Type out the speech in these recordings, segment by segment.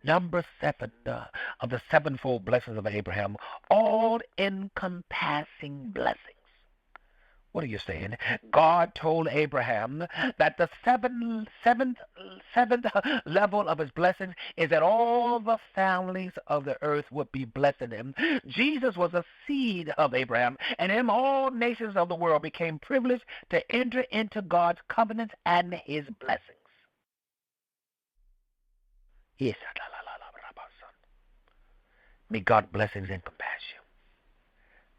Number 7 of the sevenfold blessings of Abraham, all-encompassing blessings. What are you saying? God told Abraham that the seventh level of his blessings is that all the families of the earth would be blessed in him. Jesus was a seed of Abraham, and in him all nations of the world became privileged to enter into God's covenants and his blessings. Yes. May God blessings encompass you.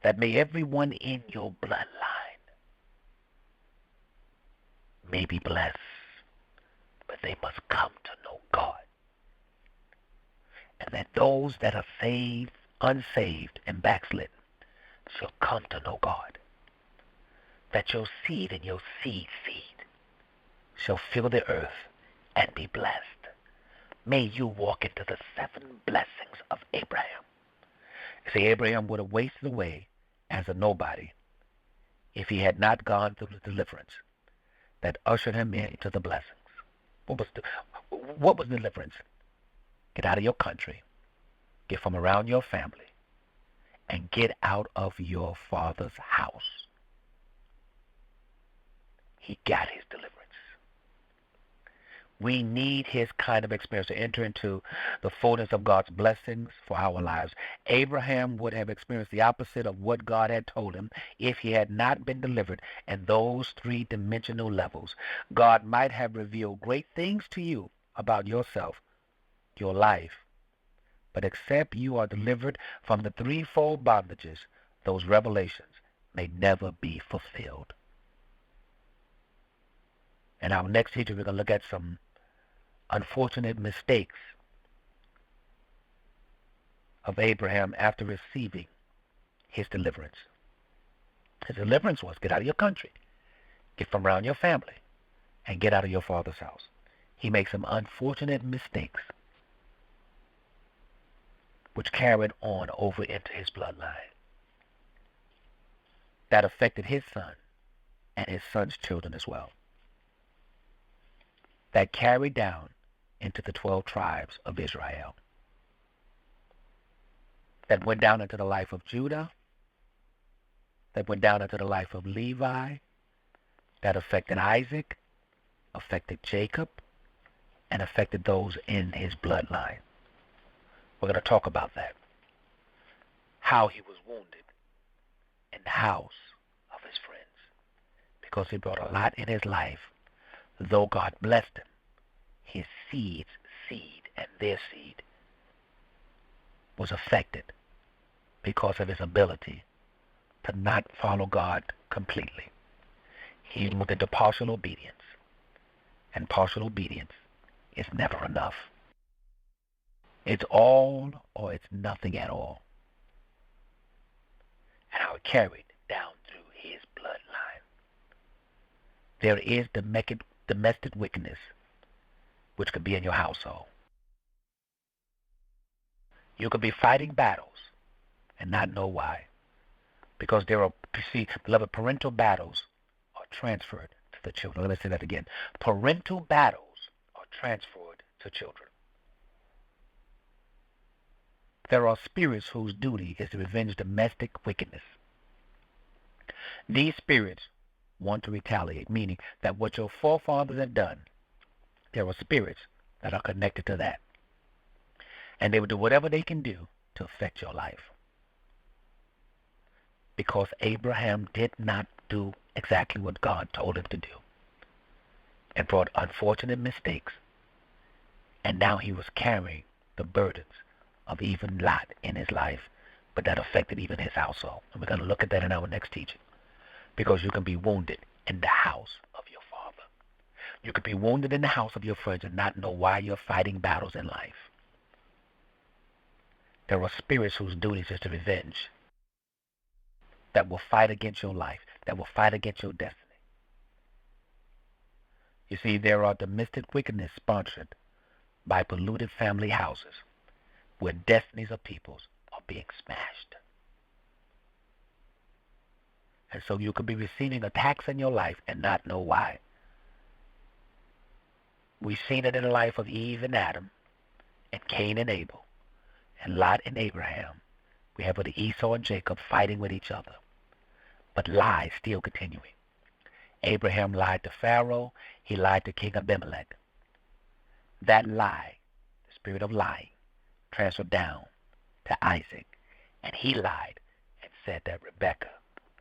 That may everyone in your bloodline may be blessed, but they must come to know God. And that those that are saved, unsaved, and backslidden shall come to know God. That your seed and your seed shall fill the earth and be blessed. May you walk into the 7 blessings of Abraham. See, Abraham would have wasted away as a nobody if he had not gone through the deliverance that ushered him into the blessings. What was deliverance? Get out of your country, get from around your family, and get out of your father's house. He got his deliverance. We need his kind of experience to enter into the fullness of God's blessings for our lives. Abraham would have experienced the opposite of what God had told him if he had not been delivered in those 3-dimensional levels. God might have revealed great things to you about yourself, your life, but except you are delivered from the 3-fold bondages, those revelations may never be fulfilled. In our next teaching, we're going to look at some unfortunate mistakes of Abraham after receiving his deliverance. His deliverance was get out of your country, get from around your family, and get out of your father's house. He makes some unfortunate mistakes which carried on over into his bloodline. That affected his son and his son's children as well. That carried down into the 12 tribes of Israel. That went down into the life of Judah. That went down into the life of Levi. That affected Isaac, affected Jacob, and affected those in his bloodline. We're going to talk about that. How he was wounded in the house of his friends. Because he brought a lot in his life. Though God blessed him, his seed, and their seed was affected because of his ability to not follow God completely. He moved into partial obedience, and partial obedience is never enough. It's all or it's nothing at all. And how it carried down through his bloodline. There is domestic wickedness which could be in your household. You could be fighting battles and not know why. Because there are, beloved, parental battles are transferred to the children. Let me say that again. Parental battles are transferred to children. There are spirits whose duty is to revenge domestic wickedness. These spirits want to retaliate, meaning that what your forefathers have done, there are spirits that are connected to that. And they will do whatever they can do to affect your life. Because Abraham did not do exactly what God told him to do. And brought unfortunate mistakes. And now he was carrying the burdens of even Lot in his life. But that affected even his household. And we're going to look at that in our next teaching. Because you can be wounded in the house of your father. You could be wounded in the house of your friends and not know why you're fighting battles in life. There are spirits whose duty is to revenge, that will fight against your life, that will fight against your destiny. You see, there are domestic wickedness sponsored by polluted family houses where destinies of peoples are being smashed. And so you could be receiving attacks in your life and not know why. We've seen it in the life of Eve and Adam, and Cain and Abel, and Lot and Abraham. We have with Esau and Jacob fighting with each other, but lies still continuing. Abraham lied to Pharaoh. He lied to King Abimelech. That lie, the spirit of lying, transferred down to Isaac, and he lied and said that Rebekah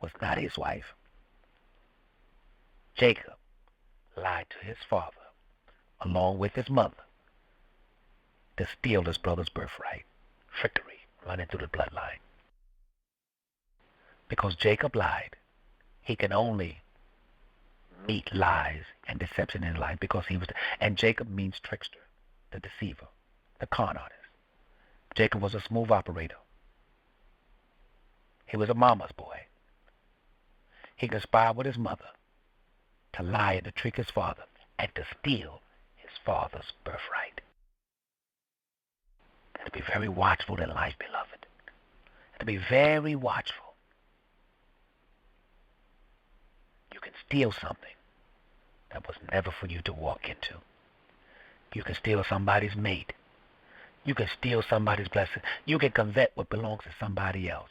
was not his wife. Jacob lied to his father, along with his mother, to steal his brother's birthright. Trickery running through the bloodline. Because Jacob lied, he can only meet lies and deception in life because he was, and Jacob means trickster, the deceiver, the con artist. Jacob was a smooth operator. He was a mama's boy. He conspired with his mother to lie and to trick his father and to steal his father's birthright. And to be very watchful in life, beloved. And to be very watchful. You can steal something that was never for you to walk into. You can steal somebody's mate. You can steal somebody's blessing. You can covet what belongs to somebody else.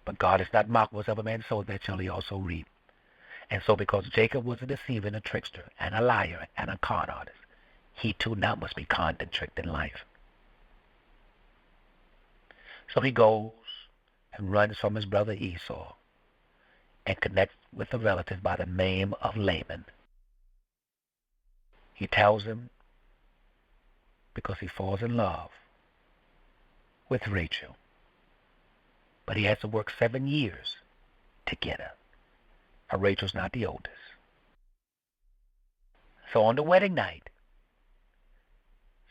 But God is not mocked. Whatsoever man sows, that shall he also reap. And so because Jacob was a deceiver and a trickster and a liar and a con artist, he too now must be conned and tricked in life. So he goes and runs from his brother Esau and connects with a relative by the name of Laban. He tells him, because he falls in love with Rachel, but he has to work 7 years to get her. And Rachel's not the oldest. So on the wedding night,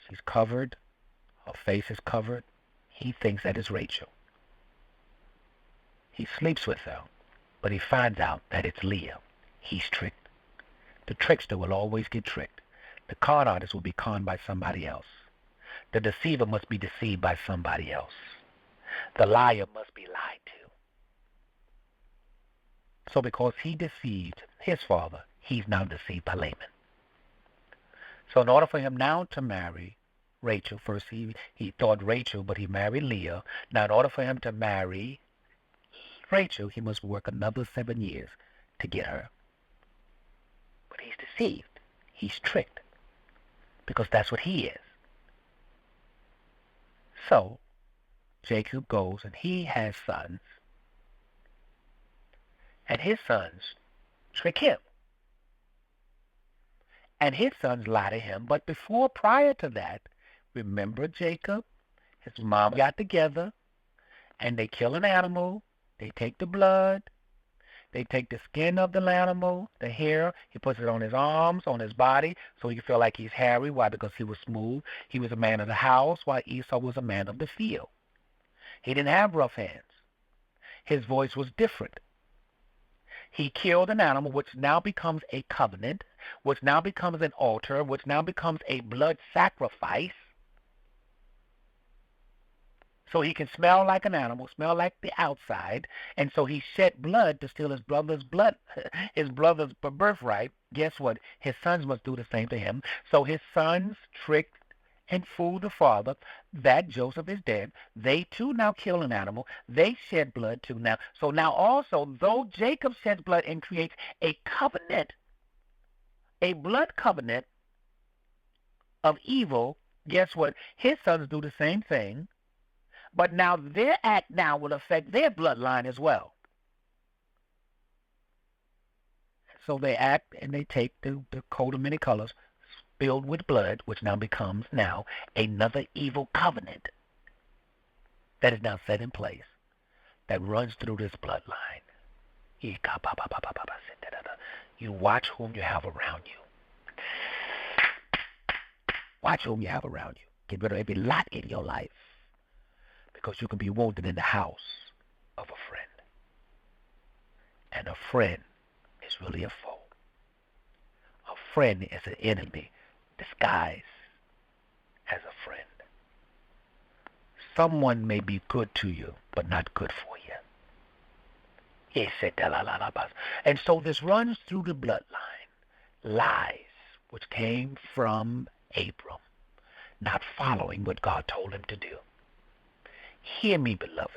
she's covered, her face is covered. He thinks that is Rachel. He sleeps with her, but he finds out that it's Leah. He's tricked. The trickster will always get tricked. The con artist will be conned by somebody else. The deceiver must be deceived by somebody else. The liar must be lied to. So because he deceived his father, he's now deceived by Laban. So in order for him now to marry Rachel, first he thought Rachel, but he married Leah. Now in order for him to marry Rachel, he must work another 7 years to get her. But he's deceived. He's tricked. Because that's what he is. So Jacob goes and he has sons. And his sons trick him. And his sons lie to him. But prior to that, remember Jacob, his mom got together and they kill an animal. They take the blood. They take the skin of the animal, the hair. He puts it on his arms, on his body, so he can feel like he's hairy. Why? Because he was smooth. He was a man of the house, while Esau was a man of the field. He didn't have rough hands. His voice was different. He killed an animal, which now becomes a covenant, which now becomes an altar, which now becomes a blood sacrifice. So he can smell like an animal, smell like the outside, and so he shed blood to steal his brother's blood, his brother's birthright. Guess what? His sons must do the same to him. So his sons tricked and fooled the father that Joseph is dead. They too now kill an animal. They shed blood too now. So now also, though Jacob sheds blood and creates a covenant, a blood covenant of evil, guess what? His sons do the same thing. But now their act now will affect their bloodline as well. So they act and they take the coat of many colors filled with blood, which now becomes now another evil covenant that is now set in place that runs through this bloodline. You watch whom you have around you. Watch whom you have around you. Get rid of every lot in your life. Because you can be wounded in the house of a friend. And a friend is really a foe. A friend is an enemy disguised as a friend. Someone may be good to you, but not good for you. And so this runs through the bloodline. Lies, which came from Abram, not following what God told him to do. Hear me, beloved.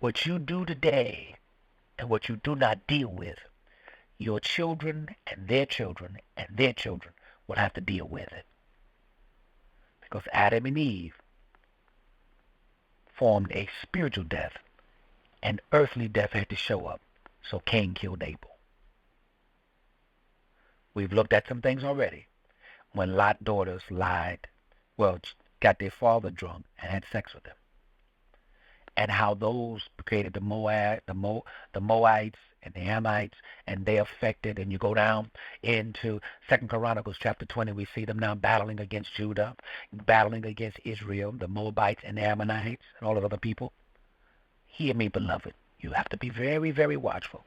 What you do today and what you do not deal with, your children and their children and their children will have to deal with it. Because Adam and Eve formed a spiritual death, and earthly death had to show up. So Cain killed Abel. We've looked at some things already. When Lot's daughters lied, got their father drunk and had sex with him. And how those created the Moabites and the Ammonites, and they affected, and you go down into 2 Chronicles chapter 20, we see them now battling against Judah, battling against Israel, the Moabites and the Ammonites, and all of other people. Hear me, beloved. You have to be very, very watchful.